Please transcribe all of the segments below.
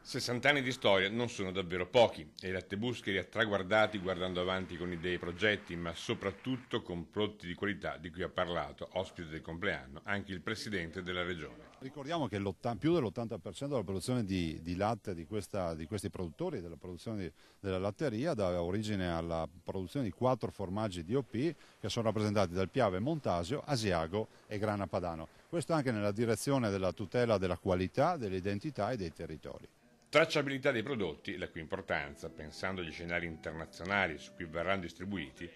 60 anni di storia non sono davvero pochi e i Lattebuscheri ha traguardati guardando avanti con idee e progetti, ma soprattutto con prodotti di qualità di cui ha parlato, ospite del compleanno, anche il presidente della regione. Ricordiamo che più dell'80% della produzione di latte di questi produttori, della produzione della latteria, dà origine alla produzione di 4 formaggi DOP che sono rappresentati dal Piave Montasio, Asiago e Grana Padano. Questo anche nella direzione della tutela della qualità, dell'identità e dei territori. Tracciabilità dei prodotti, la cui importanza, pensando agli scenari internazionali su cui verranno distribuiti,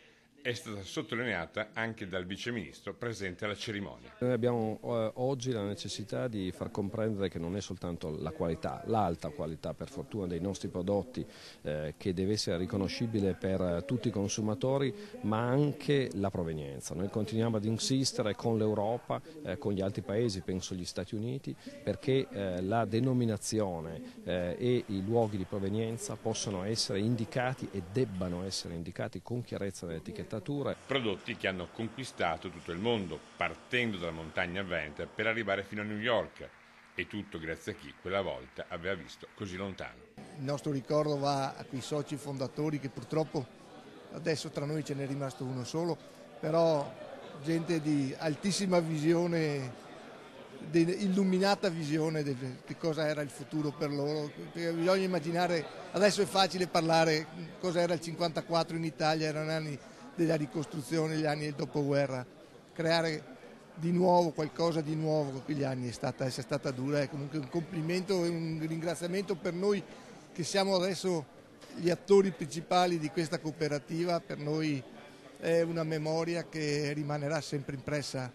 è stata sottolineata anche dal viceministro presente alla cerimonia. Noi abbiamo oggi la necessità di far comprendere che non è soltanto la qualità, l'alta qualità per fortuna dei nostri prodotti che deve essere riconoscibile per tutti i consumatori, ma anche la provenienza. Noi continuiamo ad insistere con l'Europa, con gli altri paesi, penso agli Stati Uniti, perché la denominazione e i luoghi di provenienza possono essere indicati e debbano essere indicati con chiarezza nell'etichettatura. Prodotti che hanno conquistato tutto il mondo, partendo dalla montagna veneta per arrivare fino a New York. E tutto grazie a chi quella volta aveva visto così lontano. Il nostro ricordo va a quei soci fondatori che purtroppo adesso tra noi ce n'è rimasto uno solo, però gente di altissima visione, di illuminata visione di cosa era il futuro per loro. Bisogna immaginare, adesso è facile parlare cosa era il 54 in Italia, erano anni della ricostruzione, gli anni del dopoguerra, creare di nuovo qualcosa di nuovo in quegli anni è stata dura, è comunque un complimento e un ringraziamento per noi che siamo adesso gli attori principali di questa cooperativa. Per noi è una memoria che rimanerà sempre impressa.